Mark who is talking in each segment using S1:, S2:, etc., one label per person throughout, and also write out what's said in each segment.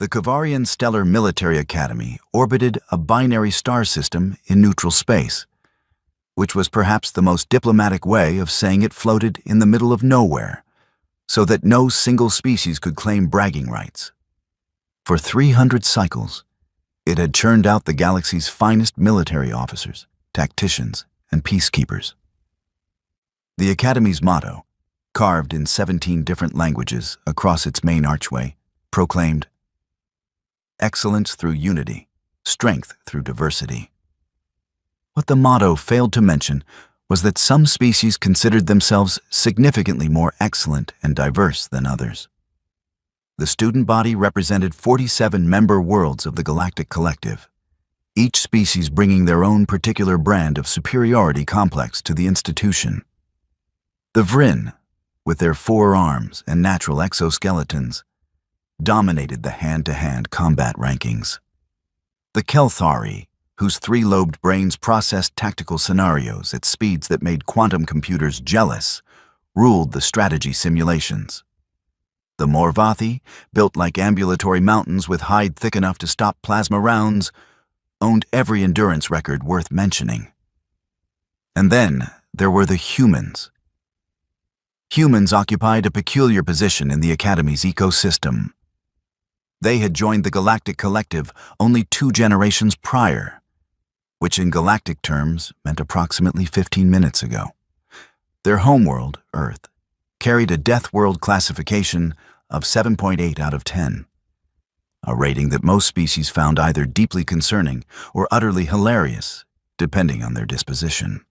S1: The Kavarian Stellar Military Academy orbited a binary star system in neutral space, which was perhaps the most diplomatic way of saying it floated in the middle of nowhere, so that no single species could claim bragging rights. For 300 cycles, it had churned out the galaxy's finest military officers, tacticians, and peacekeepers. The Academy's motto, carved in 17 different languages across its main archway, proclaimed, "Excellence through unity, strength through diversity." What the motto failed to mention was that some species considered themselves significantly more excellent and diverse than others. The student body represented 47 member worlds of the Galactic Collective, each species bringing their own particular brand of superiority complex to the institution. The Vryn, with their 4 arms and natural exoskeletons, dominated the hand-to-hand combat rankings. The Kelthari, whose 3-lobed brains processed tactical scenarios at speeds that made quantum computers jealous, ruled the strategy simulations. The Morvathi, built like ambulatory mountains with hide thick enough to stop plasma rounds, owned every endurance record worth mentioning. And then there were the humans. Humans occupied a peculiar position in the Academy's ecosystem. They had joined the Galactic Collective only 2 generations prior, which in galactic terms meant approximately 15 minutes ago. Their homeworld, Earth, carried a Deathworld classification of 7.8 out of 10, a rating that most species found either deeply concerning or utterly hilarious, depending on their disposition.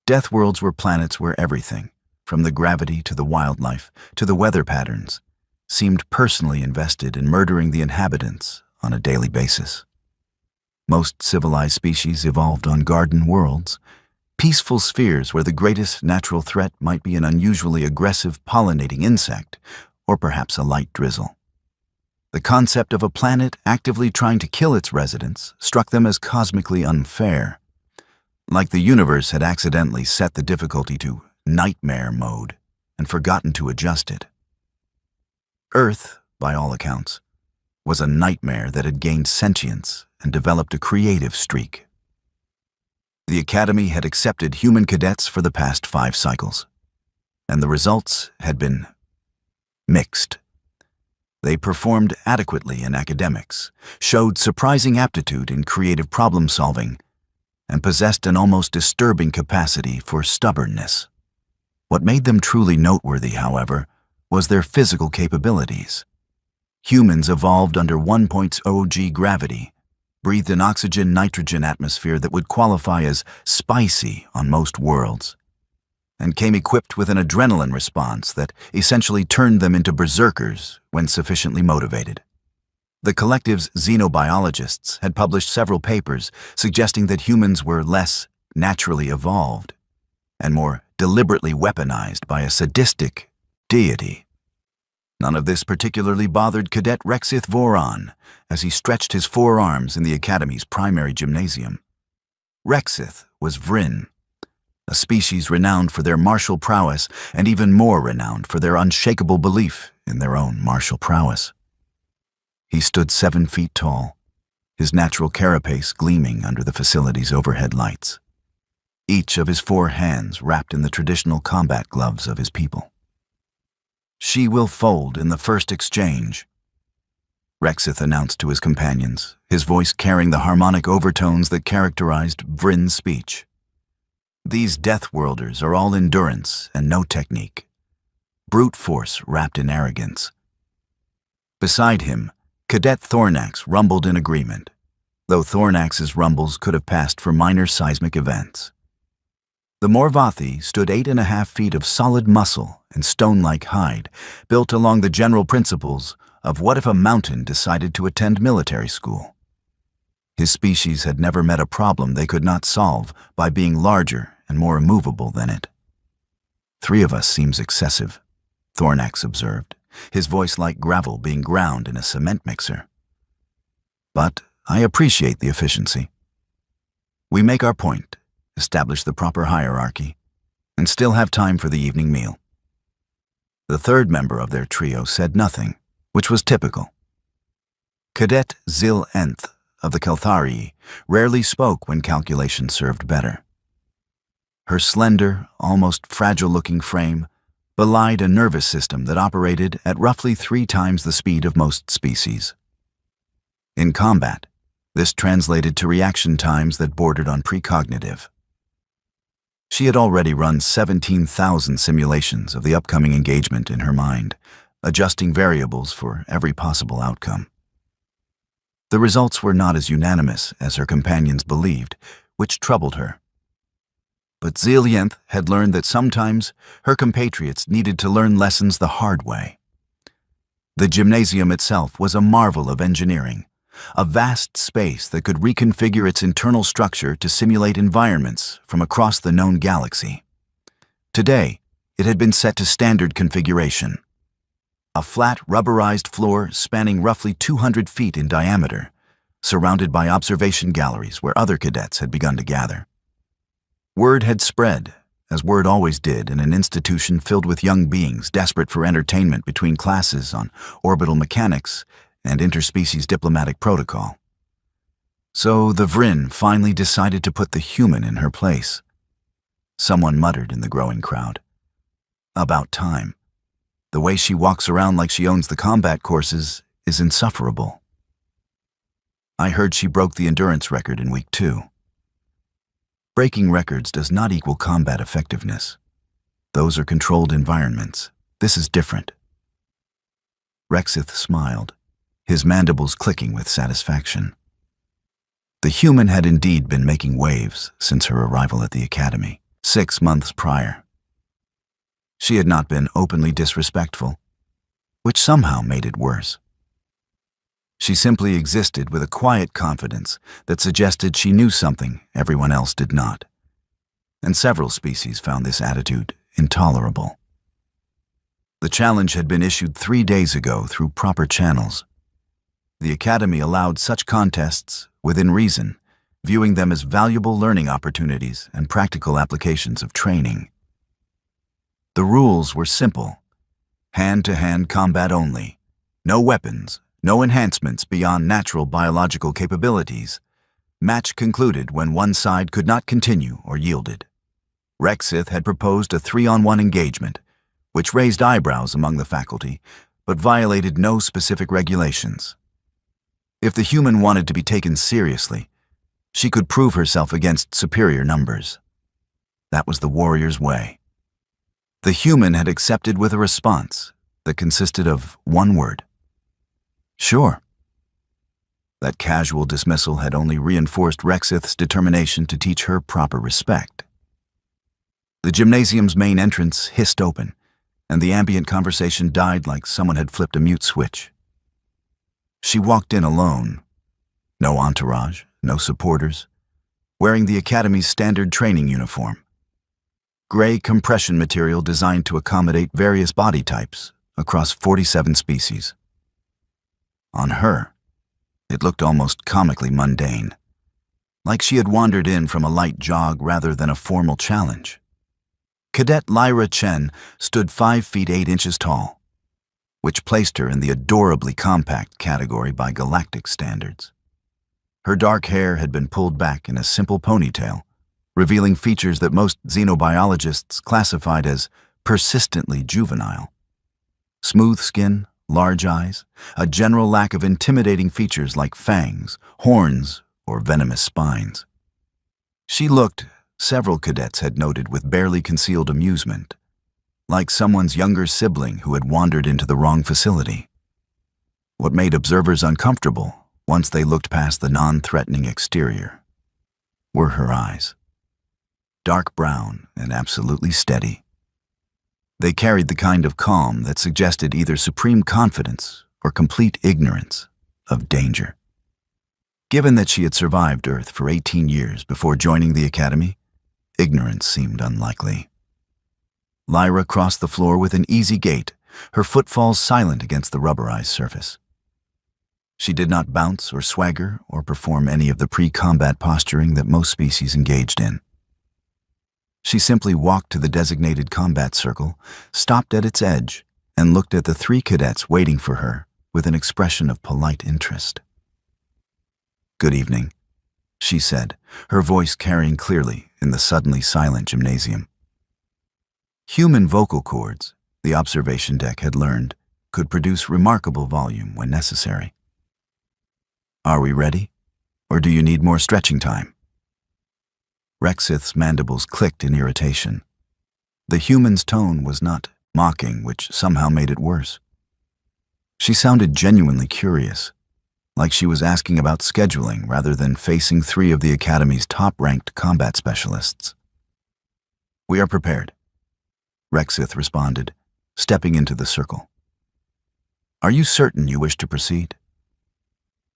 S1: Deathworlds were planets where everything, from the gravity to the wildlife to the weather patterns, seemed personally invested in murdering the inhabitants on a daily basis. Most civilized species evolved on garden worlds, peaceful spheres where the greatest natural threat might be an unusually aggressive pollinating insect, or perhaps a light drizzle. The concept of a planet actively trying to kill its residents struck them as cosmically unfair, like the universe had accidentally set the difficulty to nightmare mode and forgotten to adjust it. Earth, by all accounts, was a nightmare that had gained sentience and developed a creative streak. The Academy had accepted human cadets for the past 5 cycles, and the results had been mixed. They performed adequately in academics, showed surprising aptitude in creative problem-solving, and possessed an almost disturbing capacity for stubbornness. What made them truly noteworthy, however, was their physical capabilities. Humans evolved under 1.0 g gravity, breathed an oxygen-nitrogen atmosphere that would qualify as spicy on most worlds, and came equipped with an adrenaline response that essentially turned them into berserkers when sufficiently motivated. The collective's xenobiologists had published several papers suggesting that humans were less naturally evolved and more deliberately weaponized by a sadistic deity. None of this particularly bothered Cadet Rexith Voron as he stretched his 4 arms in the Academy's primary gymnasium. Rexith was Vryn, a species renowned for their martial prowess and even more renowned for their unshakable belief in their own martial prowess. He stood 7 feet tall, his natural carapace gleaming under the facility's overhead lights, each of his 4 hands wrapped in the traditional combat gloves of his people. "She will fold in the first exchange," Rexith announced to his companions, his voice carrying the harmonic overtones that characterized Vryn's speech. "These Deathworlders are all endurance and no technique. Brute force wrapped in arrogance." Beside him, Cadet Thornax rumbled in agreement, though Thornax's rumbles could have passed for minor seismic events. The Morvathi stood 8.5 feet of solid muscle and stone-like hide, built along the general principles of what if a mountain decided to attend military school. His species had never met a problem they could not solve by being larger and more immovable than it. "3 of us seems excessive," Thornax observed, his voice like gravel being ground in a cement mixer. "But I appreciate the efficiency. We make our point, establish the proper hierarchy, and still have time for the evening meal." The 3rd member of their trio said nothing, which was typical. Cadet Zil Nth of the Kelthari rarely spoke when calculation served better. Her slender, almost fragile-looking frame belied a nervous system that operated at roughly 3 times the speed of most species. In combat, this translated to reaction times that bordered on precognitive. She had already run 17,000 simulations of the upcoming engagement in her mind, adjusting variables for every possible outcome. The results were not as unanimous as her companions believed, which troubled her. But Zilyenth had learned that sometimes her compatriots needed to learn lessons the hard way. The gymnasium itself was a marvel of engineering, a vast space that could reconfigure its internal structure to simulate environments from across the known galaxy. Today, it had been set to standard configuration. A flat, rubberized floor spanning roughly 200 feet in diameter, surrounded by observation galleries where other cadets had begun to gather. Word had spread, as word always did in an institution filled with young beings desperate for entertainment between classes on orbital mechanics and interspecies diplomatic protocol. So the Vryn finally decided to put the human in her place. Someone muttered in the growing crowd. About time. The way she walks around like she owns the combat courses is insufferable. I heard she broke the endurance record in week 2. Breaking records does not equal combat effectiveness. Those are controlled environments. This is different. Rexith smiled, his mandibles clicking with satisfaction. The human had indeed been making waves since her arrival at the academy, 6 months prior. She had not been openly disrespectful, which somehow made it worse. She simply existed with a quiet confidence that suggested she knew something everyone else did not, and several species found this attitude intolerable. The challenge had been issued 3 days ago through proper channels. The Academy allowed such contests within reason, viewing them as valuable learning opportunities and practical applications of training. The rules were simple: hand-to-hand combat only, no weapons, no enhancements beyond natural biological capabilities. Match concluded when one side could not continue or yielded. Rexith had proposed a 3-on-1 engagement, which raised eyebrows among the faculty, but violated no specific regulations. If the human wanted to be taken seriously, she could prove herself against superior numbers. That was the warrior's way. The human had accepted with a response that consisted of one word: sure. That casual dismissal had only reinforced Rexith's determination to teach her proper respect. The gymnasium's main entrance hissed open, and the ambient conversation died like someone had flipped a mute switch. She walked in alone. No entourage, no supporters, wearing the Academy's standard training uniform. Gray compression material designed to accommodate various body types across 47 species. On her, it looked almost comically mundane, like she had wandered in from a light jog rather than a formal challenge. Cadet Lyra Chen stood 5 feet 8 inches tall, which placed her in the adorably compact category by galactic standards. Her dark hair had been pulled back in a simple ponytail, revealing features that most xenobiologists classified as persistently juvenile. Smooth skin, large eyes, a general lack of intimidating features like fangs, horns, or venomous spines. She looked, several cadets had noted with barely concealed amusement, like someone's younger sibling who had wandered into the wrong facility. What made observers uncomfortable, once they looked past the non-threatening exterior, were her eyes. Dark brown and absolutely steady. They carried the kind of calm that suggested either supreme confidence or complete ignorance of danger. Given that she had survived Earth for 18 years before joining the Academy, ignorance seemed unlikely. Lyra crossed the floor with an easy gait, her footfalls silent against the rubberized surface. She did not bounce or swagger or perform any of the pre-combat posturing that most species engaged in. She simply walked to the designated combat circle, stopped at its edge, and looked at the 3 cadets waiting for her with an expression of polite interest. "Good evening," she said, her voice carrying clearly in the suddenly silent gymnasium. Human vocal cords, the observation deck had learned, could produce remarkable volume when necessary. "Are we ready? Or do you need more stretching time?" Rexith's mandibles clicked in irritation. The human's tone was not mocking, which somehow made it worse. She sounded genuinely curious, like she was asking about scheduling rather than facing 3 of the Academy's top-ranked combat specialists. "We are prepared," Rexith responded, stepping into the circle. "Are you certain you wish to proceed?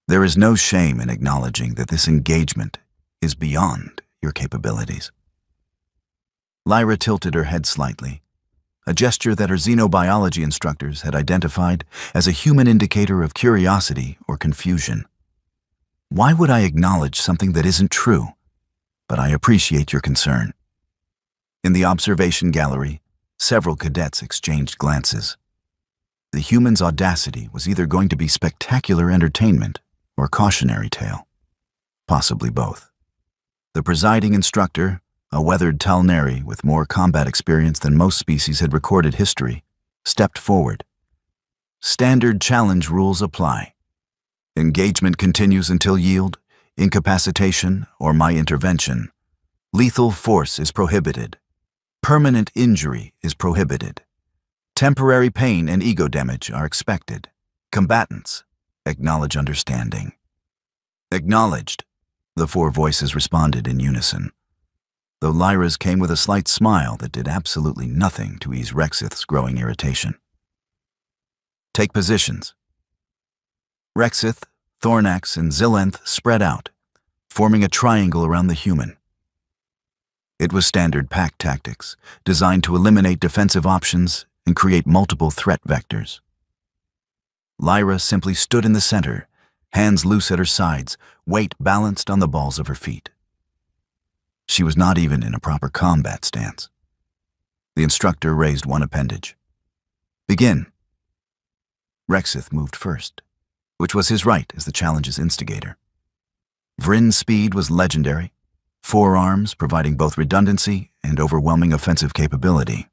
S1: There is no shame in acknowledging that this engagement is beyond your capabilities." Lyra tilted her head slightly, a gesture that her xenobiology instructors had identified as a human indicator of curiosity or confusion. "Why would I acknowledge something that isn't true? But I appreciate your concern." In the observation gallery, several cadets exchanged glances. The human's audacity was either going to be spectacular entertainment or cautionary tale, possibly both. The presiding instructor, a weathered Talneri with more combat experience than most species had recorded history, stepped forward. "Standard challenge rules apply. Engagement continues until yield, incapacitation, or my intervention. Lethal force is prohibited. Permanent injury is prohibited. Temporary pain and ego damage are expected. Combatants, acknowledge understanding." "Acknowledged," the 4 voices responded in unison, though Lyra's came with a slight smile that did absolutely nothing to ease Rexith's growing irritation. "Take positions." Rexith, Thornax, and Zillenth spread out, forming a triangle around the human. It was standard pack tactics, designed to eliminate defensive options and create multiple threat vectors. Lyra simply stood in the center, hands loose at her sides, weight balanced on the balls of her feet. She was not even in a proper combat stance. The instructor raised one appendage. "Begin." Rexith moved first, which was his right as the challenge's instigator. Vrin's speed was legendary, 4 arms providing both redundancy and overwhelming offensive capability.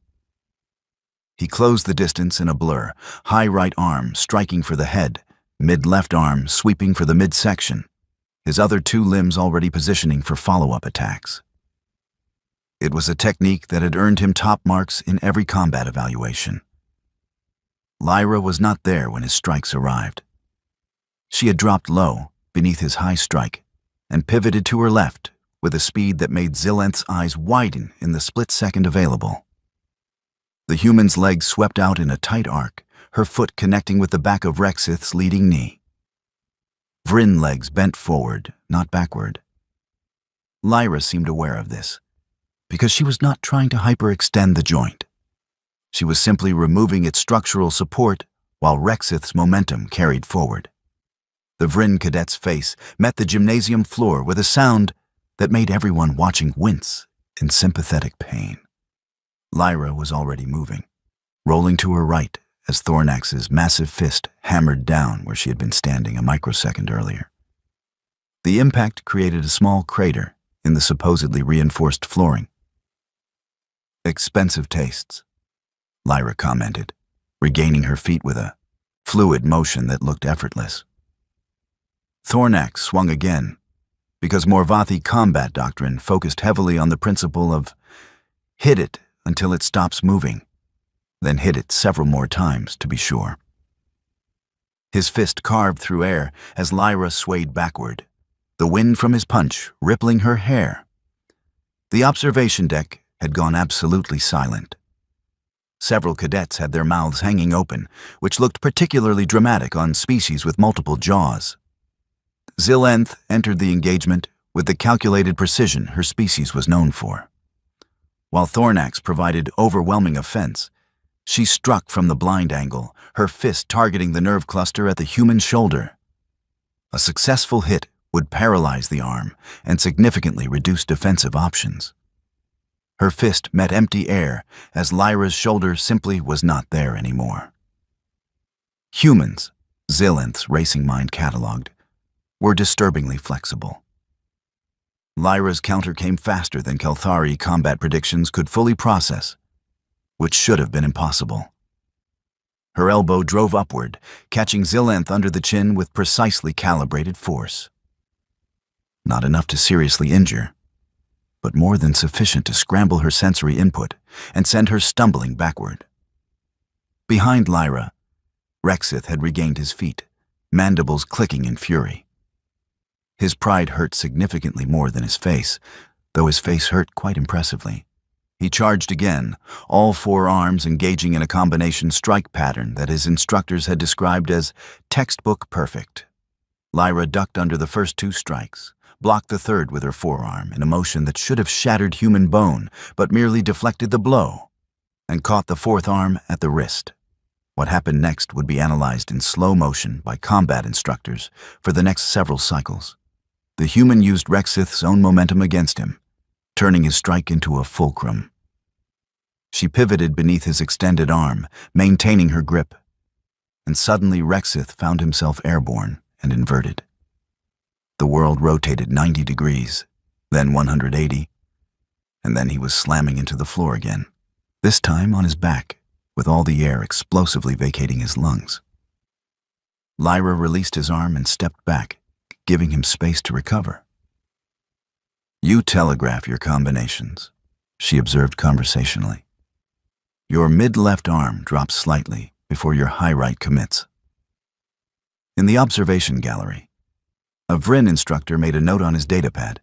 S1: He closed the distance in a blur, high right arm striking for the head, mid-left arm sweeping for the midsection, his other 2 limbs already positioning for follow-up attacks. It was a technique that had earned him top marks in every combat evaluation. Lyra was not there when his strikes arrived. She had dropped low beneath his high strike and pivoted to her left with a speed that made Zillenth's eyes widen in the split second available. The human's leg swept out in a tight arc, her foot connecting with the back of Rexith's leading knee. Vrin's legs bent forward, not backward. Lyra seemed aware of this, because she was not trying to hyperextend the joint. She was simply removing its structural support while Rexith's momentum carried forward. The Vrin cadet's face met the gymnasium floor with a sound that made everyone watching wince in sympathetic pain. Lyra was already moving, rolling to her right as Thornax's massive fist hammered down where she had been standing a microsecond earlier. The impact created a small crater in the supposedly reinforced flooring. "Expensive tastes," Lyra commented, regaining her feet with a fluid motion that looked effortless. Thornax swung again, because Morvathi combat doctrine focused heavily on the principle of hit it until it stops moving, then hit it several more times to be sure. His fist carved through air as Lyra swayed backward, the wind from his punch rippling her hair. The observation deck had gone absolutely silent. Several cadets had their mouths hanging open, which looked particularly dramatic on species with multiple jaws. Zillenth entered the engagement with the calculated precision her species was known for. While Thornax provided overwhelming offense, she struck from the blind angle, her fist targeting the nerve cluster at the human shoulder. A successful hit would paralyze the arm and significantly reduce defensive options. Her fist met empty air as Lyra's shoulder simply was not there anymore. Humans, Zillenth's racing mind cataloged, were disturbingly flexible. Lyra's counter came faster than Kelthari combat predictions could fully process, which should have been impossible. Her elbow drove upward, catching Zillenth under the chin with precisely calibrated force. Not enough to seriously injure, but more than sufficient to scramble her sensory input and send her stumbling backward. Behind Lyra, Rexith had regained his feet, mandibles clicking in fury. His pride hurt significantly more than his face, though his face hurt quite impressively. He charged again, all four arms engaging in a combination strike pattern that his instructors had described as textbook perfect. Lyra ducked under the first two strikes, blocked the third with her forearm in a motion that should have shattered human bone but merely deflected the blow, and caught the fourth arm at the wrist. What happened next would be analyzed in slow motion by combat instructors for the next several cycles. The human used Rexith's own momentum against him, turning his strike into a fulcrum. She pivoted beneath his extended arm, maintaining her grip, and suddenly Rexith found himself airborne and inverted. The world rotated 90 degrees, then 180, and then he was slamming into the floor again, this time on his back, with all the air explosively vacating his lungs. Lyra released his arm and stepped back, giving him space to recover. "You telegraph your combinations," she observed conversationally. "Your mid-left arm drops slightly before your high right commits." In the observation gallery, a Vryn instructor made a note on his datapad,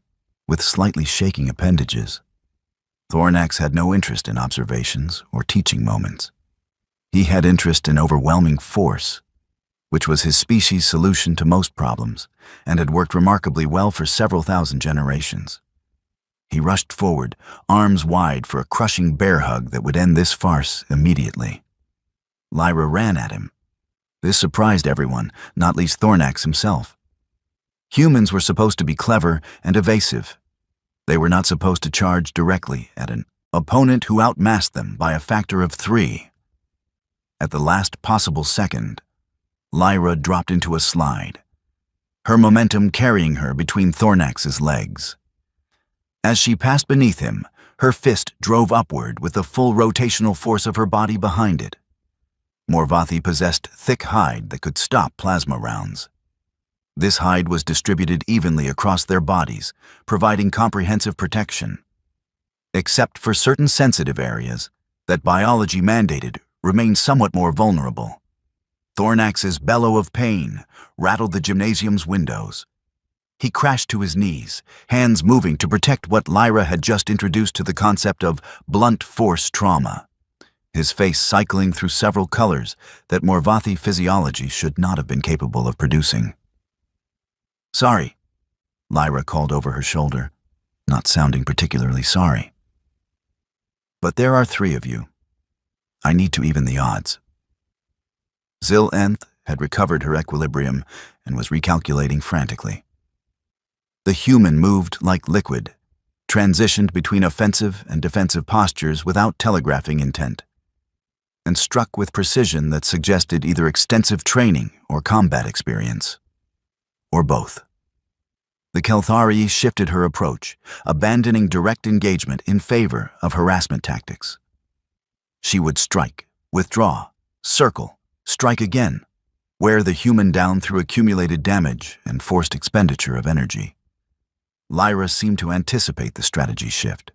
S1: with slightly shaking appendages. Thornax had no interest in observations or teaching moments. He had interest in overwhelming force, which was his species' solution to most problems, and had worked remarkably well for several thousand generations. He rushed forward, arms wide for a crushing bear hug that would end this farce immediately. Lyra ran at him. This surprised everyone, not least Thornax himself. Humans were supposed to be clever and evasive. They were not supposed to charge directly at an opponent who outmassed them by a factor of 3. At the last possible second, Lyra dropped into a slide, her momentum carrying her between Thornax's legs. As she passed beneath him, her fist drove upward with the full rotational force of her body behind it. Morvathi possessed thick hide that could stop plasma rounds. This hide was distributed evenly across their bodies, providing comprehensive protection, except for certain sensitive areas that biology mandated remained somewhat more vulnerable. Thornax's bellow of pain rattled the gymnasium's windows. He crashed to his knees, hands moving to protect what Lyra had just introduced to the concept of blunt force trauma, his face cycling through several colors that Morvathi physiology should not have been capable of producing. "Sorry," Lyra called over her shoulder, not sounding particularly sorry. "But there are 3 of you. I need to even the odds." Zillenth had recovered her equilibrium and was recalculating frantically. The human moved like liquid, transitioned between offensive and defensive postures without telegraphing intent, and struck with precision that suggested either extensive training or combat experience, or both. The Kelthari shifted her approach, abandoning direct engagement in favor of harassment tactics. She would strike, withdraw, circle, strike again, wear the human down through accumulated damage and forced expenditure of energy. Lyra seemed to anticipate the strategy shift.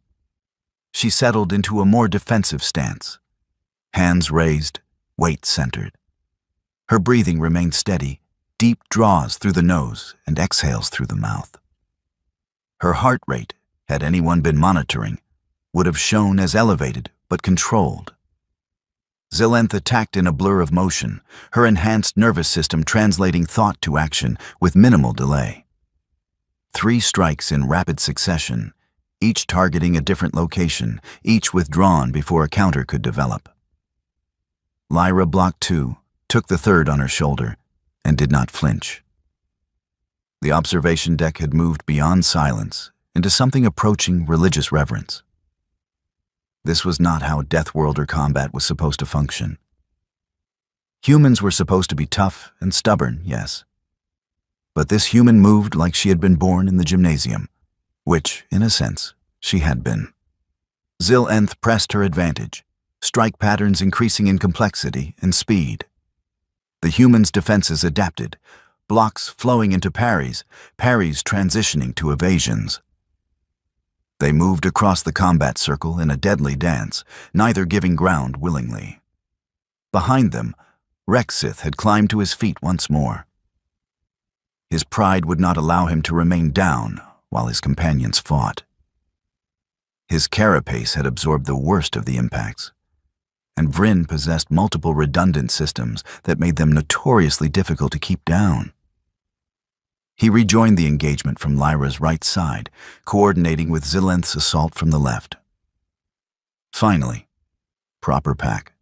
S1: She settled into a more defensive stance, hands raised, weight centered. Her breathing remained steady, deep draws through the nose and exhales through the mouth. Her heart rate, had anyone been monitoring, would have shown as elevated but controlled. Zillenth attacked in a blur of motion, her enhanced nervous system translating thought to action with minimal delay. 3 strikes in rapid succession, each targeting a different location, each withdrawn before a counter could develop. Lyra blocked 2, took the third on her shoulder, and did not flinch. The observation deck had moved beyond silence into something approaching religious reverence. This was not how Deathworld or combat was supposed to function. Humans were supposed to be tough and stubborn, yes, But this human moved like she had been born in the gymnasium, which, in a sense, she had been. Zil-Nth pressed her advantage, strike patterns increasing in complexity and speed. The human's defenses adapted, blocks flowing into parries, parries transitioning to evasions. They moved across the combat circle in a deadly dance, neither giving ground willingly. Behind them, Rexith had climbed to his feet once more. His pride would not allow him to remain down while his companions fought. His carapace had absorbed the worst of the impacts, and Vryn possessed multiple redundant systems that made them notoriously difficult to keep down. He rejoined the engagement from Lyra's right side, coordinating with Zil-Nth's assault from the left. Finally, proper pack.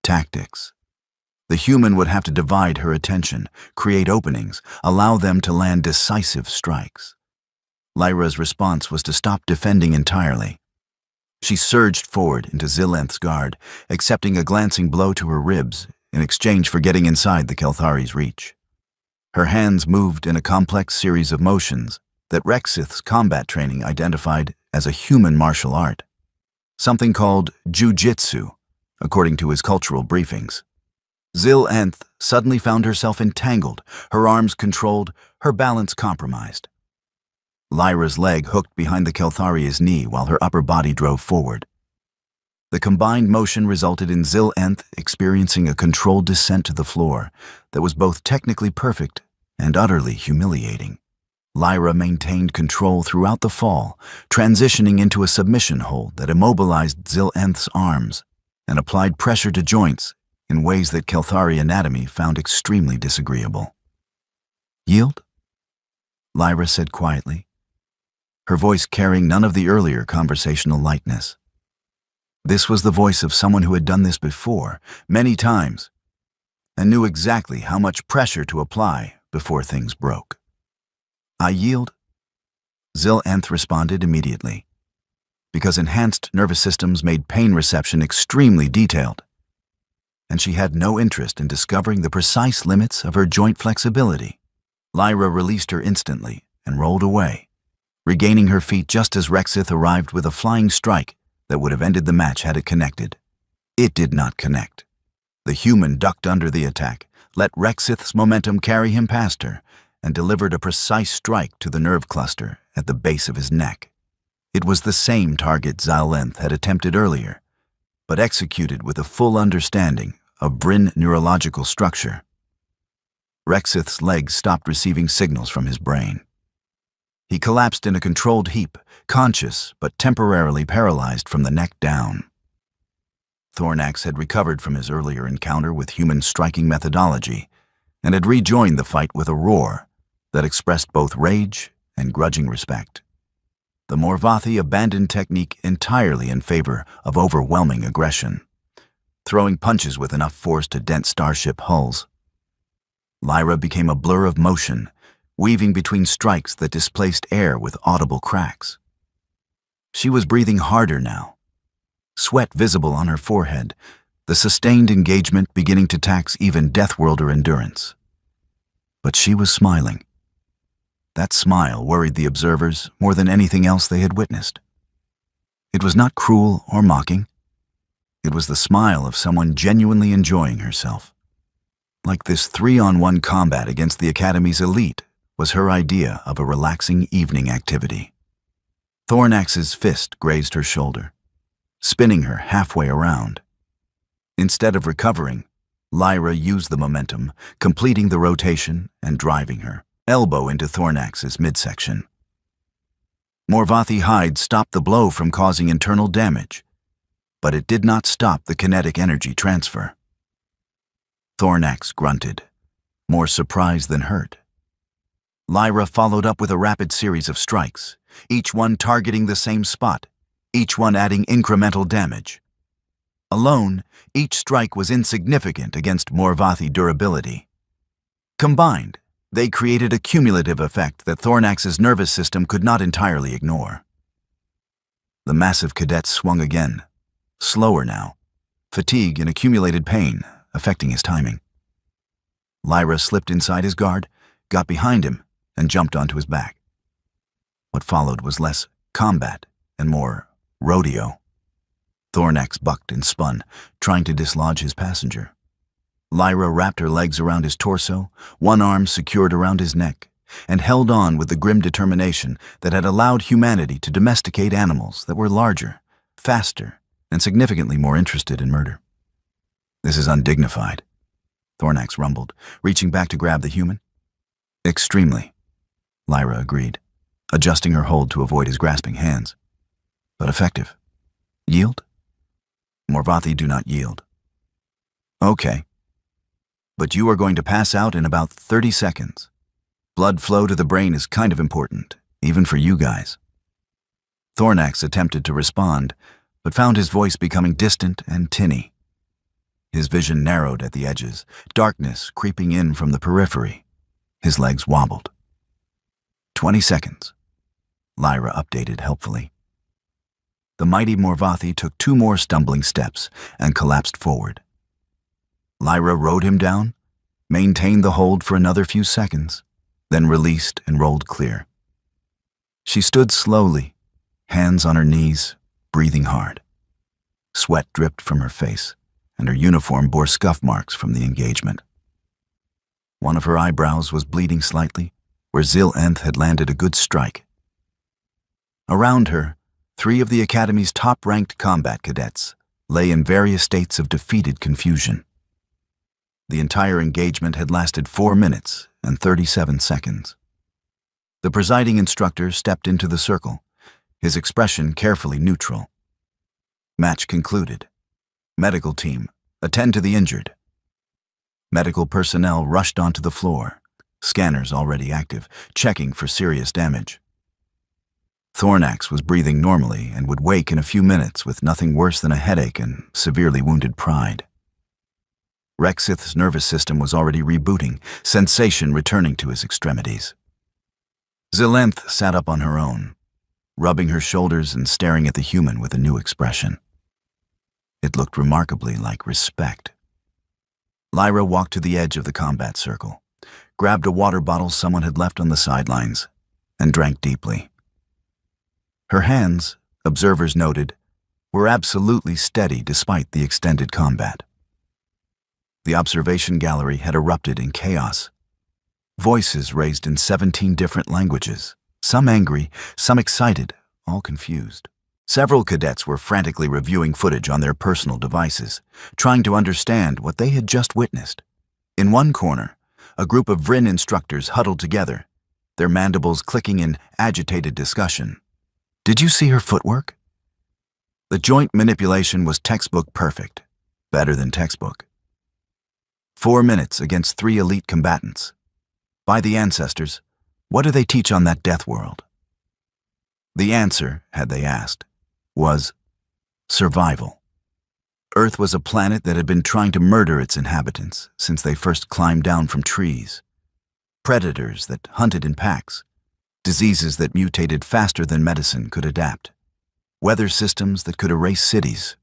S1: Tactics. The human would have to divide her attention, create openings, allow them to land decisive strikes. Lyra's response was to stop defending entirely. She surged forward into Zil-Nth's guard, accepting a glancing blow to her ribs in exchange for getting inside the Kelthari's reach. Her hands moved in a complex series of motions that Rexith's combat training identified as a human martial art, something called jiu-jitsu, according to his cultural briefings. Zil-Nth suddenly found herself entangled, her arms controlled, her balance compromised. Lyra's leg hooked behind the Kelthari's knee while her upper body drove forward. The combined motion resulted in Zil-Nth experiencing a controlled descent to the floor that was both technically perfect and utterly humiliating. Lyra maintained control throughout the fall, transitioning into a submission hold that immobilized Zil-Nth's arms and applied pressure to joints in ways that Kelthari anatomy found extremely disagreeable. "Yield?" Lyra said quietly, her voice carrying none of the earlier conversational lightness. This was the voice of someone who had done this before, many times, and knew exactly how much pressure to apply before things broke. "I yield," Zil-Nth responded immediately, because enhanced nervous systems made pain reception extremely detailed, and she had no interest in discovering the precise limits of her joint flexibility. Lyra released her instantly and rolled away, regaining her feet just as Rexith arrived with a flying strike that would have ended the match had it connected. It did not connect. The human ducked under the attack, let Rexith's momentum carry him past her, and delivered a precise strike to the nerve cluster at the base of his neck. It was the same target Zil-Nth had attempted earlier, but executed with a full understanding of Vryn neurological structure. Rexith's legs stopped receiving signals from his brain. He collapsed in a controlled heap, conscious but temporarily paralyzed from the neck down. Thornax had recovered from his earlier encounter with human striking methodology and had rejoined the fight with a roar that expressed both rage and grudging respect. The Morvathi abandoned technique entirely in favor of overwhelming aggression, throwing punches with enough force to dent starship hulls. Lyra became a blur of motion, weaving between strikes that displaced air with audible cracks. She was breathing harder now, sweat visible on her forehead, the sustained engagement beginning to tax even Deathworlder endurance. But she was smiling. That smile worried the observers more than anything else they had witnessed. It was not cruel or mocking. It was the smile of someone genuinely enjoying herself. Like this 3-on-1 combat against the Academy's elite was her idea of a relaxing evening activity. Thornax's fist grazed her shoulder, spinning her halfway around. Instead of recovering, Lyra used the momentum, completing the rotation and driving her elbow into Thornax's midsection. Morvathi hide stopped the blow from causing internal damage, but it did not stop the kinetic energy transfer. Thornax grunted, more surprised than hurt. Lyra followed up with a rapid series of strikes, each one targeting the same spot, each one adding incremental damage. Alone, each strike was insignificant against Morvathi durability. Combined, they created a cumulative effect that Thornax's nervous system could not entirely ignore. The massive cadet swung again, slower now, fatigue and accumulated pain affecting his timing. Lyra slipped inside his guard, got behind him, and jumped onto his back. What followed was less combat and more rodeo. Thornax bucked and spun, trying to dislodge his passenger. Lyra wrapped her legs around his torso, one arm secured around his neck, and held on with the grim determination that had allowed humanity to domesticate animals that were larger, faster, and significantly more interested in murder. "This is undignified," Thornax rumbled, reaching back to grab the human. "Extremely," Lyra agreed, adjusting her hold to avoid his grasping hands. "But effective. Yield?" "Morvathi do not yield." "Okay. But you are going to pass out in about 30 seconds. Blood flow to the brain is kind of important, even for you guys." Thornax attempted to respond, but found his voice becoming distant and tinny. His vision narrowed at the edges, darkness creeping in from the periphery. His legs wobbled. 20 seconds, Lyra updated helpfully. The mighty Morvathi took 2 more stumbling steps and collapsed forward. Lyra rode him down, maintained the hold for another few seconds, then released and rolled clear. She stood slowly, hands on her knees, breathing hard. Sweat dripped from her face, and her uniform bore scuff marks from the engagement. One of her eyebrows was bleeding slightly, where Zil-Enth had landed a good strike. Around her, 3 of the Academy's top-ranked combat cadets lay in various states of defeated confusion. The entire engagement had lasted 4 minutes and 37 seconds. The presiding instructor stepped into the circle, his expression carefully neutral. Match concluded. Medical team, attend to the injured. Medical personnel rushed onto the floor, scanners already active, checking for serious damage. Thornax was breathing normally and would wake in a few minutes with nothing worse than a headache and severely wounded pride. Rexith's nervous system was already rebooting, sensation returning to his extremities. Zil-Enth sat up on her own, rubbing her shoulders and staring at the human with a new expression. It looked remarkably like respect. Lyra walked to the edge of the combat circle, grabbed a water bottle someone had left on the sidelines, and drank deeply. Her hands, observers noted, were absolutely steady despite the extended combat. The observation gallery had erupted in chaos. Voices raised in 17 different languages, some angry, some excited, all confused. Several cadets were frantically reviewing footage on their personal devices, trying to understand what they had just witnessed. In one corner, a group of Vryn instructors huddled together, their mandibles clicking in agitated discussion. "Did you see her footwork?" The joint manipulation was textbook perfect, better than textbook. 4 minutes against 3 elite combatants. By the ancestors, what do they teach on that Deathworld? The answer, had they asked, was survival. Earth was a planet that had been trying to murder its inhabitants since they first climbed down from trees. Predators that hunted in packs, diseases that mutated faster than medicine could adapt, weather systems that could erase cities,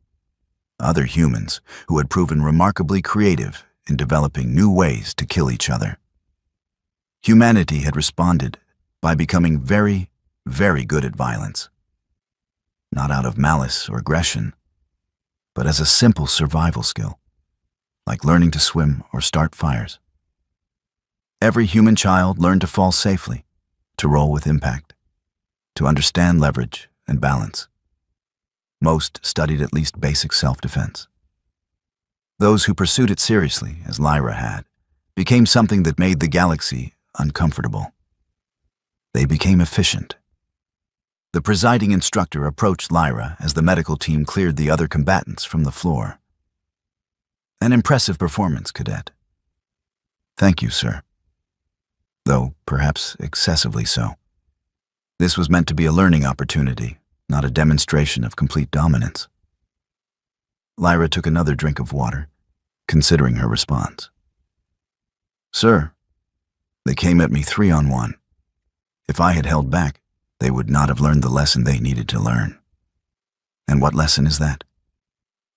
S1: other humans who had proven remarkably creative in developing new ways to kill each other. Humanity had responded by becoming very, very good at violence. Not out of malice or aggression, but as a simple survival skill, like learning to swim or start fires. Every human child learned to fall safely, to roll with impact, to understand leverage and balance. Most studied at least basic self-defense. Those who pursued it seriously, as Lyra had, became something that made the galaxy uncomfortable. They became efficient. The presiding instructor approached Lyra as the medical team cleared the other combatants from the floor. "An impressive performance, Cadet." "Thank you, sir." Though perhaps excessively so. This was meant to be a learning opportunity, not a demonstration of complete dominance. Lyra took another drink of water, considering her response. "Sir, they came at me 3-on-1. If I had held back, they would not have learned the lesson they needed to learn." "And what lesson is that?"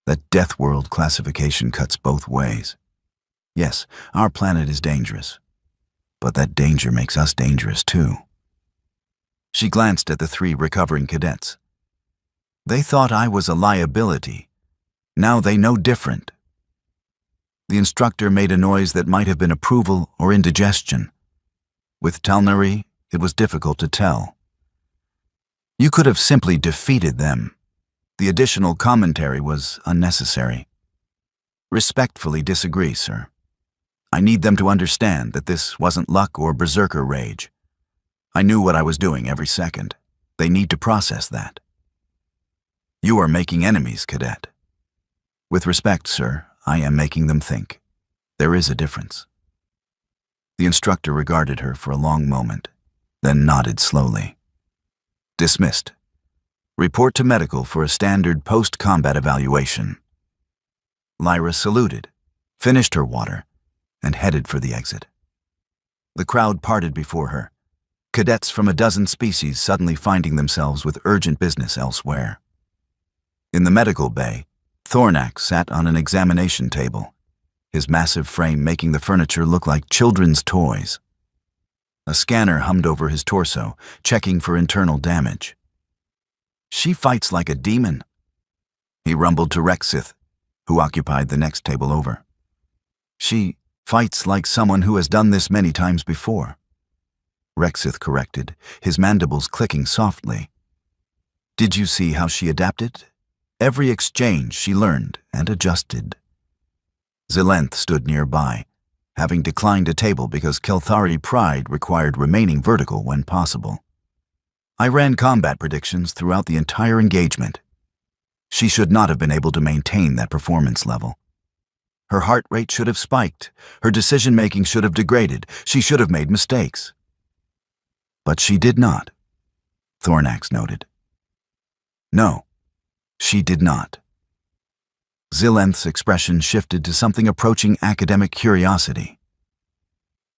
S1: "That Deathworld classification cuts both ways. Yes, our planet is dangerous. But that danger makes us dangerous too. She glanced at the 3 recovering cadets. They thought I was a liability. Now they know different. The instructor made a noise that might have been approval or indigestion. With Talnari, it was difficult to tell. You could have simply defeated them. The additional commentary was unnecessary. Respectfully disagree, sir. I need them to understand that this wasn't luck or berserker rage. I knew what I was doing every second. They need to process that. You are making enemies, cadet. With respect, sir, I am making them think. There is a difference. The instructor regarded her for a long moment, then nodded slowly. Dismissed. Report to medical for a standard post-combat evaluation. Lyra saluted, finished her water, and headed for the exit. The crowd parted before her, cadets from a dozen species suddenly finding themselves with urgent business elsewhere. In the medical bay, Thornax sat on an examination table, his massive frame making the furniture look like children's toys. A scanner hummed over his torso, checking for internal damage. She fights like a demon, he rumbled to Rexith, who occupied the next table over. She fights like someone who has done this many times before, Rexith corrected, his mandibles clicking softly. Did you see how she adapted? Every exchange she learned and adjusted. Zilenth stood nearby, having declined a table because Kelthari pride required remaining vertical when possible. I ran combat predictions throughout the entire engagement. She should not have been able to maintain that performance level. Her heart rate should have spiked, her decision-making should have degraded, she should have made mistakes. But she did not, Thornax noted. No, she did not. Zilenth's expression shifted to something approaching academic curiosity.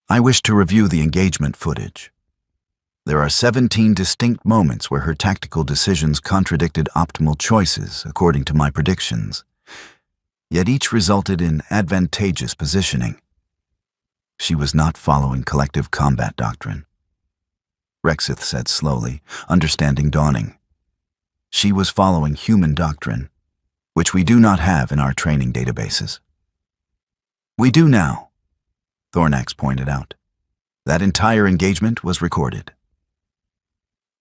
S1: I wish to review the engagement footage. There are 17 distinct moments where her tactical decisions contradicted optimal choices, according to my predictions. Yet each resulted in advantageous positioning. She was not following collective combat doctrine. Rexith said slowly, understanding dawning. She was following human doctrine, which we do not have in our training databases. We do now, Thornax pointed out. That entire engagement was recorded.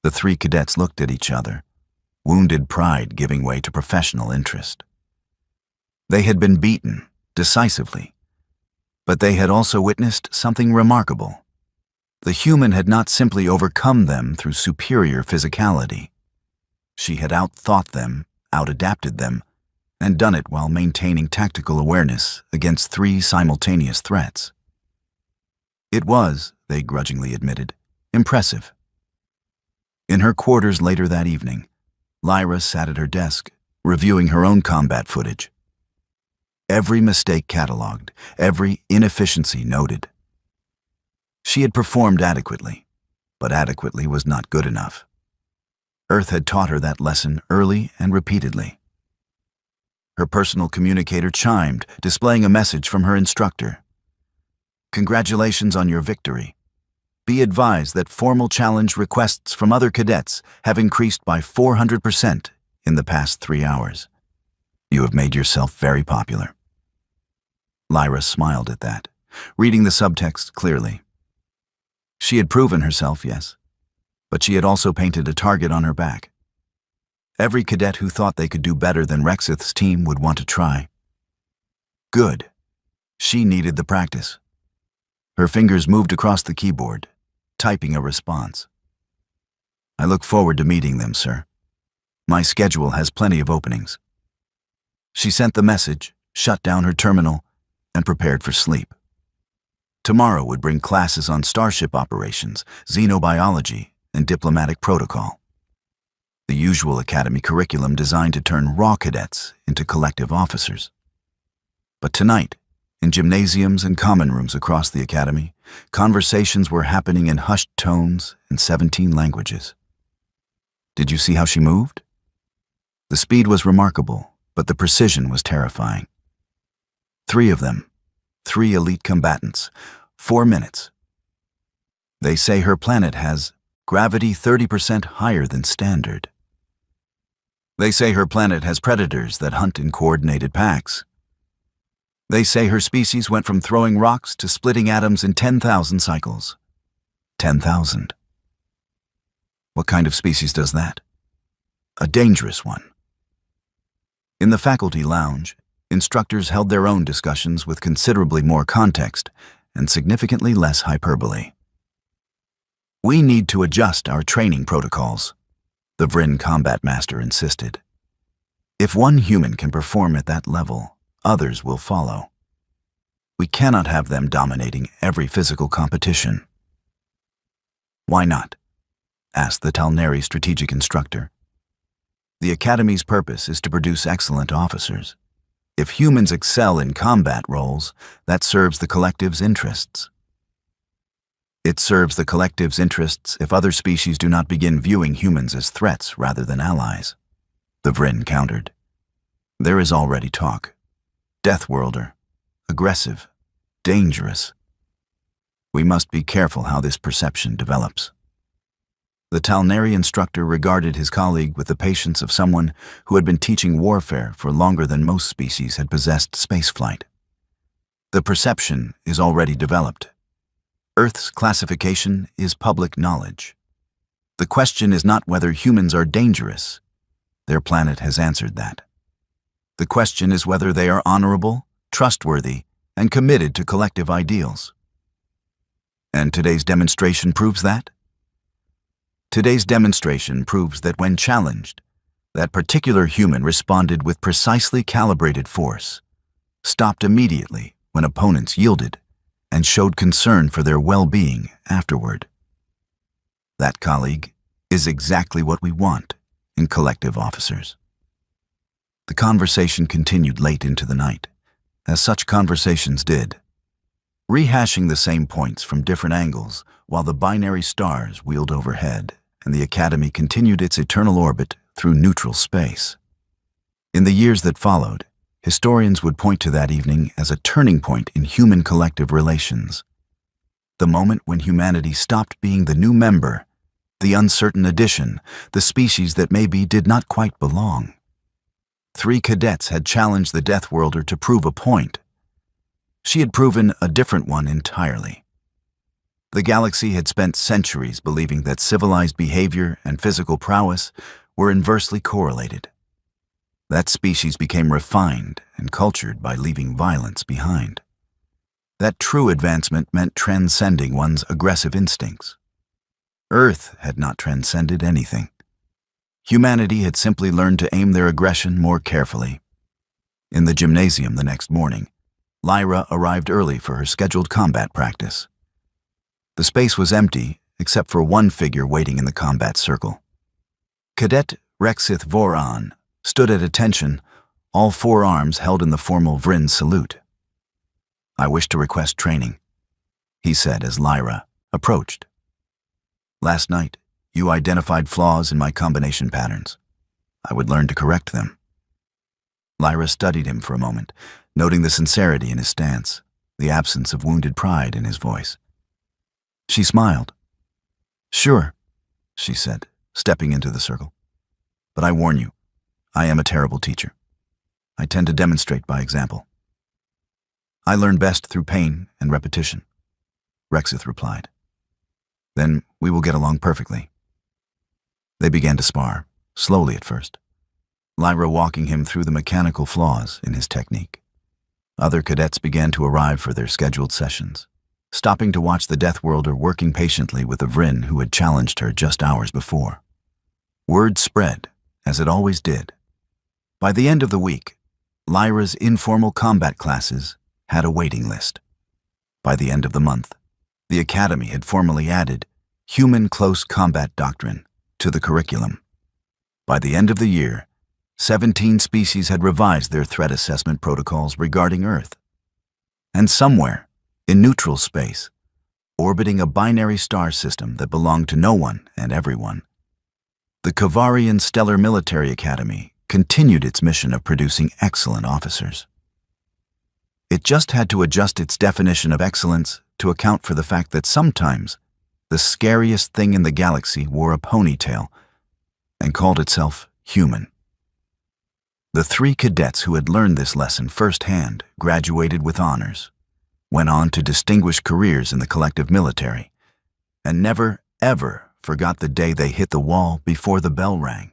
S1: The 3 cadets looked at each other, wounded pride giving way to professional interest. They had been beaten, decisively, but they had also witnessed something remarkable. The human had not simply overcome them through superior physicality. She had outthought them, outadapted them, and done it while maintaining tactical awareness against 3 simultaneous threats. It was, they grudgingly admitted, impressive. In her quarters later that evening, Lyra sat at her desk, reviewing her own combat footage. Every mistake catalogued, every inefficiency noted. She had performed adequately, but adequately was not good enough. Earth had taught her that lesson early and repeatedly. Her personal communicator chimed, displaying a message from her instructor. Congratulations on your victory. Be advised that formal challenge requests from other cadets have increased by 400% in the past 3 hours. You have made yourself very popular. Lyra smiled at that, reading the subtext clearly. She had proven herself, yes, but she had also painted a target on her back. Every cadet who thought they could do better than Rexith's team would want to try. Good. She needed the practice. Her fingers moved across the keyboard, typing a response. I look forward to meeting them, sir. My schedule has plenty of openings. She sent the message, shut down her terminal, and prepared for sleep. Tomorrow would bring classes on starship operations, xenobiology, and diplomatic protocol. The usual academy curriculum designed to turn raw cadets into collective officers. But tonight, in gymnasiums and common rooms across the academy, conversations were happening in hushed tones in 17 languages. Did you see how she moved? The speed was remarkable, but the precision was terrifying. 3 of them, 3 elite combatants, 4 minutes. They say her planet has gravity 30% higher than standard. They say her planet has predators that hunt in coordinated packs. They say her species went from throwing rocks to splitting atoms in 10,000 cycles. 10,000. What kind of species does that? A dangerous one. In the faculty lounge, instructors held their own discussions with considerably more context and significantly less hyperbole. We need to adjust our training protocols, the Vryn combat master insisted. If one human can perform at that level, others will follow. We cannot have them dominating every physical competition. Why not? Asked the Talneri strategic instructor. The Academy's purpose is to produce excellent officers. If humans excel in combat roles, that serves the collective's interests. It serves the collective's interests if other species do not begin viewing humans as threats rather than allies, the Vryn countered. There is already talk. Deathworlder. Aggressive. Dangerous. We must be careful how this perception develops. The Talneri instructor regarded his colleague with the patience of someone who had been teaching warfare for longer than most species had possessed spaceflight. The perception is already developed. Earth's classification is public knowledge. The question is not whether humans are dangerous. Their planet has answered that. The question is whether they are honorable, trustworthy, and committed to collective ideals. And today's demonstration proves that? Today's demonstration proves that when challenged, that particular human responded with precisely calibrated force, stopped immediately when opponents yielded, and showed concern for their well-being afterward. That, colleague, is exactly what we want in collective officers. The conversation continued late into the night, as such conversations did, rehashing the same points from different angles while the binary stars wheeled overhead and the Academy continued its eternal orbit through neutral space. In the years that followed, historians would point to that evening as a turning point in human collective relations. The moment when humanity stopped being the new member, the uncertain addition, the species that maybe did not quite belong. 3 cadets had challenged the Deathworlder to prove a point. She had proven a different one entirely. The galaxy had spent centuries believing that civilized behavior and physical prowess were inversely correlated. That species became refined and cultured by leaving violence behind. That true advancement meant transcending one's aggressive instincts. Earth had not transcended anything. Humanity had simply learned to aim their aggression more carefully. In the gymnasium the next morning, Lyra arrived early for her scheduled combat practice. The space was empty, except for one figure waiting in the combat circle. Cadet Rexith Voron stood at attention, all 4 arms held in the formal Vryn salute. "I wish to request training," he said as Lyra approached. "Last night, you identified flaws in my combination patterns. I would learn to correct them." Lyra studied him for a moment, noting the sincerity in his stance, the absence of wounded pride in his voice. She smiled. "Sure," she said, stepping into the circle. "But I warn you, I am a terrible teacher. I tend to demonstrate by example." "I learn best through pain and repetition," Rexith replied. "Then we will get along perfectly." They began to spar, slowly at first, Lyra walking him through the mechanical flaws in his technique. Other cadets began to arrive for their scheduled sessions, stopping to watch the Deathworlder working patiently with the Vryn who had challenged her just hours before. Word spread, as it always did. By the end of the week, Lyra's informal combat classes had a waiting list. By the end of the month, the Academy had formally added Human Close Combat Doctrine to the curriculum. By the end of the year, 17 species had revised their threat assessment protocols regarding Earth. And somewhere, in neutral space, orbiting a binary star system that belonged to no one and everyone, the Kavarian Stellar Military Academy continued its mission of producing excellent officers. It just had to adjust its definition of excellence to account for the fact that sometimes the scariest thing in the galaxy wore a ponytail and called itself human. The 3 cadets who had learned this lesson firsthand graduated with honors, went on to distinguished careers in the collective military, and never, ever forgot the day they hit the wall before the bell rang.